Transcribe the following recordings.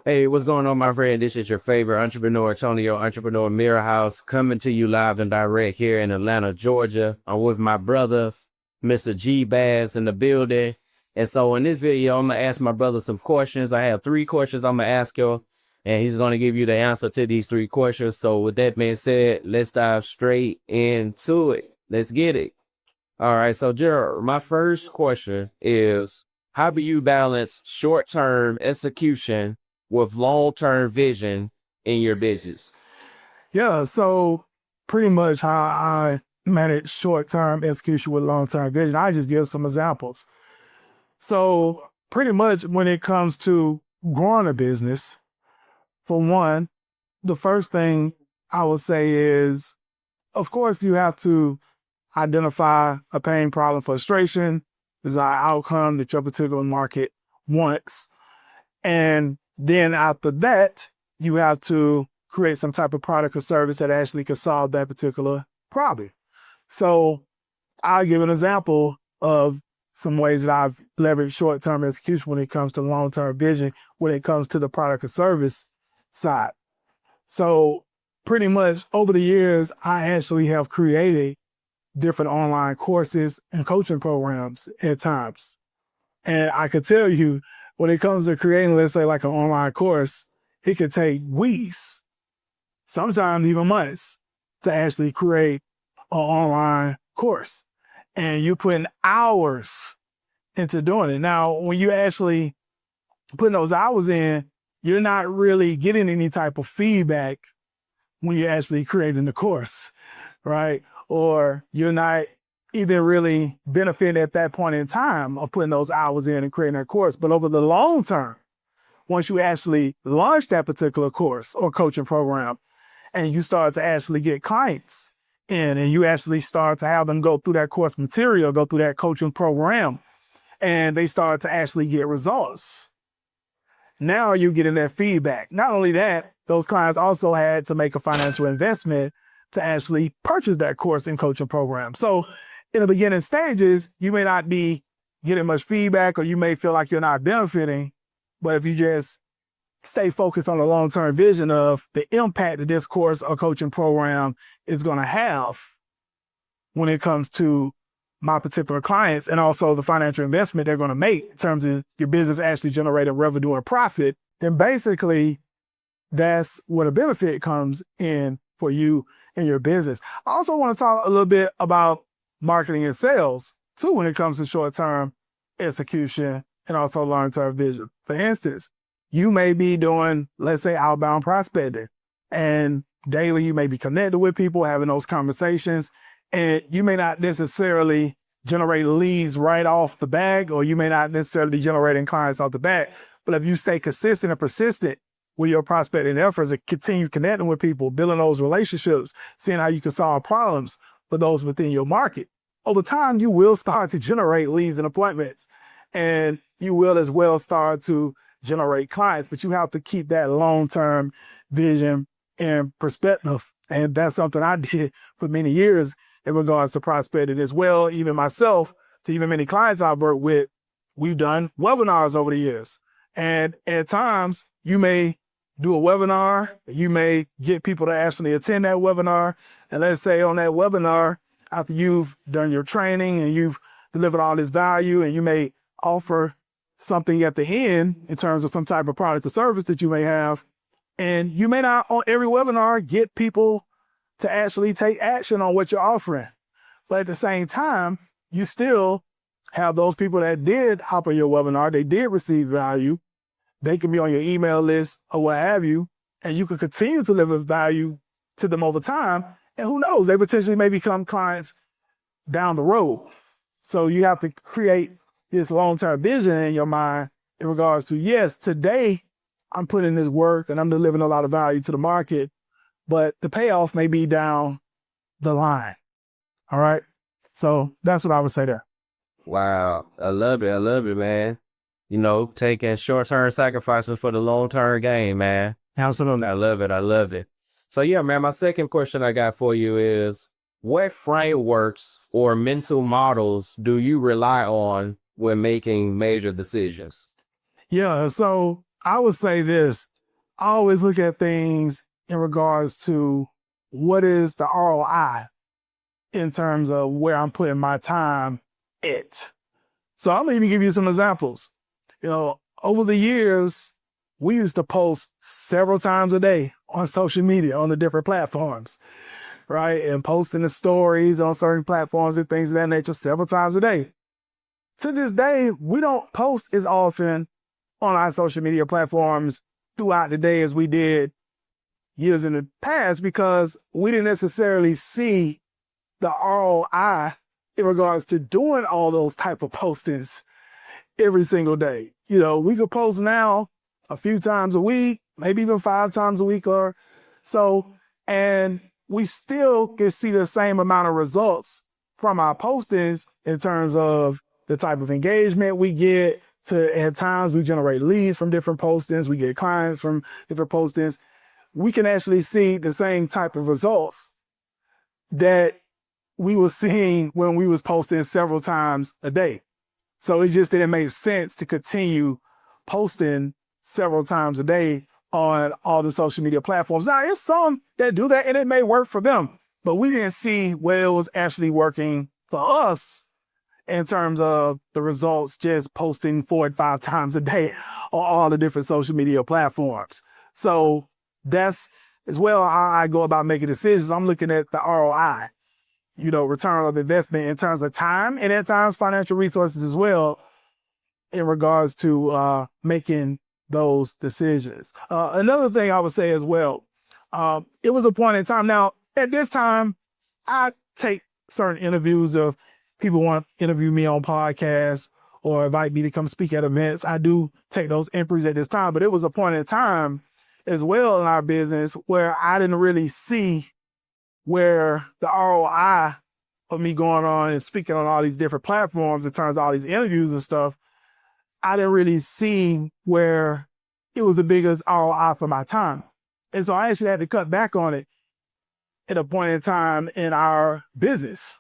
Hey, what's going on, my friend? This is your favorite entrepreneur, Antonio, Entrepreneur Mirror House, coming to you live and direct here in Atlanta, Georgia. I'm with my brother, Mr. G Bass, in the building. And so in this video, I'm going to ask my brother some questions. I have 3 questions I'm going to ask you, and he's going to give you the answer to these 3 questions. So with that being said, let's dive straight into it. Let's get it. All right. So, Gerald, my first question is, how do you balance short-term execution with long-term vision in your business? Yeah, so pretty much how I manage short-term execution with long-term vision. I just give some examples. So pretty much when it comes to growing a business, for one, the first thing I would say is, of course, you have to identify a pain, problem, frustration, desired outcome that your particular market wants. And then after that, you have to create some type of product or service that actually can solve that particular problem. So I'll give an example of some ways that I've leveraged short-term execution when it comes to long-term vision, when it comes to the product or service side. So pretty much over the years, I actually have created different online courses and coaching programs at times. And I could tell you, when it comes to creating, let's say, like an online course, it could take weeks, sometimes even months, to actually create an online course. And you're putting hours into doing it. Now, when you actually putting those hours in, you're not really getting any type of feedback when you're actually creating the course, right? Or you're not even really benefiting at that point in time of putting those hours in and creating that course. But over the long term, once you actually launch that particular course or coaching program and you start to actually get clients in and you actually start to have them go through that course material, go through that coaching program, and they start to actually get results. Now you're getting that feedback. Not only that, those clients also had to make a financial investment to actually purchase that course and coaching program. So in the beginning stages, you may not be getting much feedback or you may feel like you're not benefiting. But if you just stay focused on the long-term vision of the impact that this course or coaching program is going to have when it comes to my particular clients and also the financial investment they're going to make in terms of your business actually generating revenue or profit, then basically that's where the benefit comes in for you and your business. I also want to talk a little bit about marketing and sales too when it comes to short-term execution and also long-term vision. For instance, you may be doing, let's say, outbound prospecting, and daily you may be connected with people, having those conversations, and you may not necessarily generate leads right off the bat, or you may not necessarily be generating clients off the bat. But if you stay consistent and persistent with your prospecting efforts and continue connecting with people, building those relationships, seeing how you can solve problems for those within your market, over time, you will start to generate leads and appointments, and you will as well start to generate clients, but you have to keep that long-term vision and perspective. And that's something I did for many years in regards to prospecting as well. Even myself, to even many clients I've worked with, we've done webinars over the years. And at times you may do a webinar, you may get people to actually attend that webinar. And let's say on that webinar, after you've done your training and you've delivered all this value, and you may offer something at the end in terms of some type of product or service that you may have. And you may not on every webinar get people to actually take action on what you're offering. But at the same time, you still have those people that did hop on your webinar, they did receive value, they can be on your email list or what have you, and you can continue to deliver value to them over time. And who knows, they potentially may become clients down the road. So you have to create this long-term vision in your mind in regards to, yes, today I'm putting this work and I'm delivering a lot of value to the market, but the payoff may be down the line. All right. So that's what I would say there. Wow. I love it. I love it, man. Taking short-term sacrifices for the long-term gain, man. Absolutely. I love it. I love it. So yeah, man, my second question I got for you is, what frameworks or mental models do you rely on when making major decisions? Yeah. So I would say this. I always look at things in regards to what is the ROI in terms of where I'm putting my time at. So I'm gonna even give you some examples. Over the years, we used to post several times a day on social media on the different platforms, right? And posting the stories on certain platforms and things of that nature several times a day. To this day, we don't post as often on our social media platforms throughout the day as we did years in the past because we didn't necessarily see the ROI in regards to doing all those type of postings every single day. We could post now a few times a week, maybe even 5 times a week or so, and we still can see the same amount of results from our postings in terms of the type of engagement we get. At times we generate leads from different postings, we get clients from different postings. We can actually see the same type of results that we were seeing when we was posting several times a day. So it just didn't make sense to continue posting several times a day on all the social media platforms. Now, it's some that do that and it may work for them, but we didn't see where it was actually working for us in terms of the results just posting 4 and 5 times a day on all the different social media platforms. So that's as well how I go about making decisions. I'm looking at the ROI, return of investment in terms of time and at times financial resources as well in regards to making those decisions. Another thing I would say as well, it was a point in time. Now, at this time, I take certain interviews of people want to interview me on podcasts or invite me to come speak at events. I do take those inquiries at this time, but it was a point in time as well in our business where I didn't really see where the ROI of me going on and speaking on all these different platforms in terms of all these interviews and stuff, I didn't really see where it was the biggest ROI for my time. And so I actually had to cut back on it at a point in time in our business,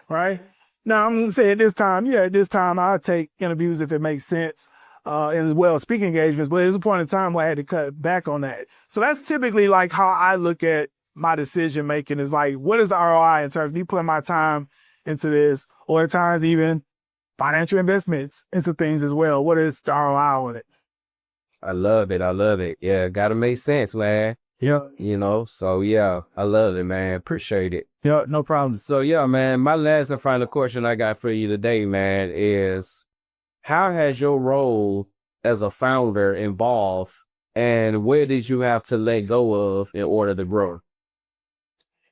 right? Now, I'm going to say at this time, I take interviews if it makes sense, as well as speaking engagements, but there's a point in time where I had to cut back on that. So that's typically like how I look at my decision making is like, what is the ROI in terms of me putting my time into this, or at times even financial investments into things as well. What is the ROI on it? I love it. I love it. Yeah, gotta make sense, man. Yeah, So yeah, I love it, man. Appreciate it. yeah, no problem. So yeah, man, my last and final question I got for you today, man, is how has your role as a founder evolved and where did you have to let go of in order to grow?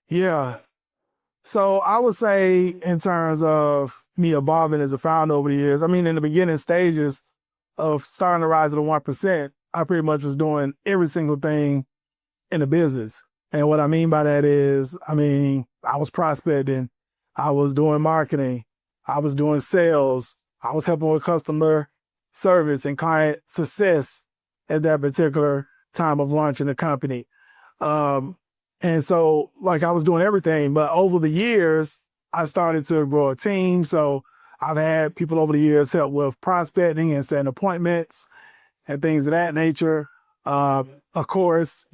Yeah. So I would say in terms of me evolving as a founder over the years, I mean, in the beginning stages of starting to rise to the 1%, I pretty much was doing every single thing in the business. And what I mean by that is, I was prospecting, I was doing marketing, I was doing sales, I was helping with customer service and client success at that particular time of launching the company. And so like I was doing everything, but over the years, I started to grow a team. So I've had people over the years help with prospecting and setting appointments and things of that nature. Of course,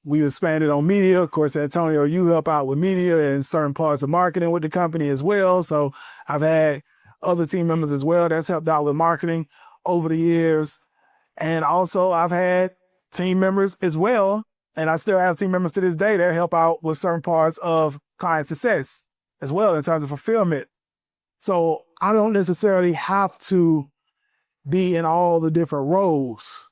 we expanded on media. Of course, Antonio, you help out with media and certain parts of marketing with the company as well. So I've had other team members as well that's helped out with marketing over the years. And also I've had team members as well, and I still have team members to this day that help out with certain parts of client success as well in terms of fulfillment. So I don't necessarily have to be in all the different roles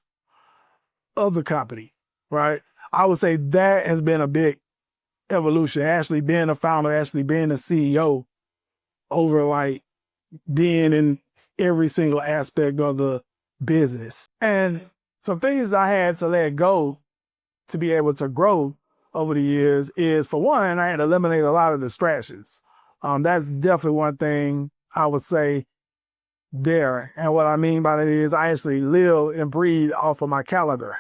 of the company, right? I would say that has been a big evolution, actually being a founder, actually being a CEO over like being in every single aspect of the business. And some things I had to let go to be able to grow over the years is, for one, I had to eliminate a lot of distractions. That's definitely one thing I would say there. And what I mean by that is I actually live and breathe off of my calendar.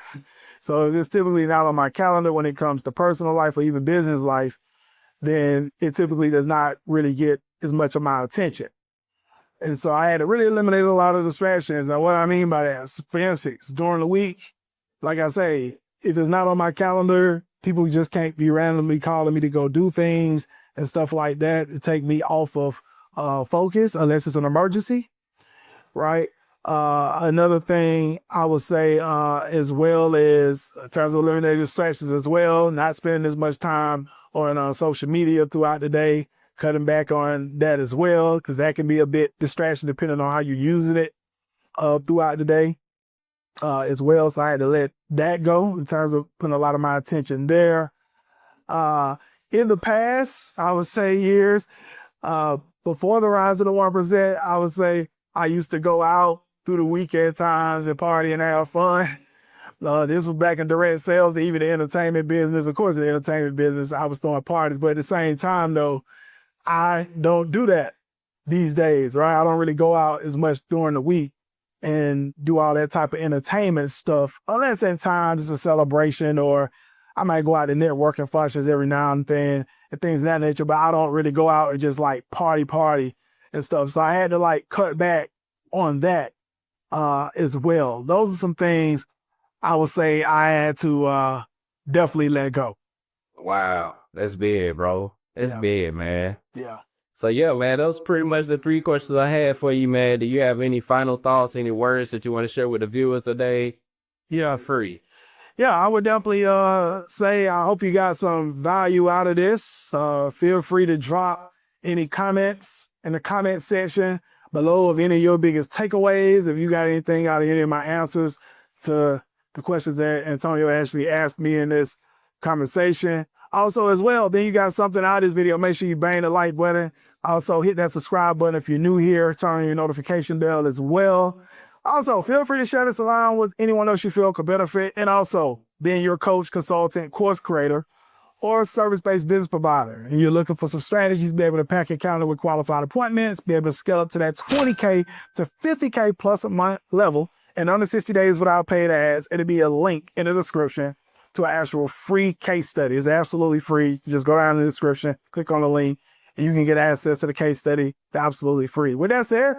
So if it's typically not on my calendar when it comes to personal life or even business life, then it typically does not really get as much of my attention. And so I had to really eliminate a lot of distractions. And what I mean by that is, for instance, during the week, like I say, if it's not on my calendar, people just can't be randomly calling me to go do things and stuff like that to take me off of focus unless it's an emergency, right? Another thing I would say as well is in terms of eliminating distractions as well, not spending as much time on social media throughout the day, cutting back on that as well, because that can be a bit distraction depending on how you're using it throughout the day as well. So I had to let that go in terms of putting a lot of my attention there. Uh, in the past, I would say years, before the rise of the 1%, I would say I used to go out through the weekend times and party and have fun. This was back in direct sales, even the entertainment business. Of course, in the entertainment business, I was throwing parties, but at the same time, though, I don't do that these days, right? I don't really go out as much during the week and do all that type of entertainment stuff, unless in times it's a celebration or I might go out to networking functions every now and then and things of that nature, but I don't really go out and just like party and stuff. So I had to like cut back on that as well. Those are some things I would say I had to definitely let go. Wow, that's big, bro. That's Yeah. big, man. Yeah. So yeah, man, those pretty much the three questions I had for you, man. Do you have any final thoughts, any words that you want to share with the viewers today? Yeah. Free. Yeah, I would definitely say I hope you got some value out of this. Feel free to drop any comments in the comment section below of any of your biggest takeaways. If you got anything out of any of my answers to the questions that Antonio actually asked me in this conversation. Also, as well, then you got something out of this video, make sure you bang the like button. Also, hit that subscribe button if you're new here. Turn on your notification bell as well. Also, feel free to share this around with anyone else you feel could benefit. And also, being your coach, consultant, course creator, or service-based business provider, and you're looking for some strategies to be able to pack your calendar with qualified appointments, be able to scale up to that 20K to 50K plus a month level in under 60 days without paid ads, it'll be a link in the description to an actual free case study. It's absolutely free. You just go down in the description, click on the link, and you can get access to the case study. It's absolutely free. With that said,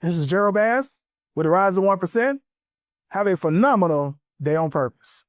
this is Gerald Bass with the Rise of 1%. Have a phenomenal day on purpose.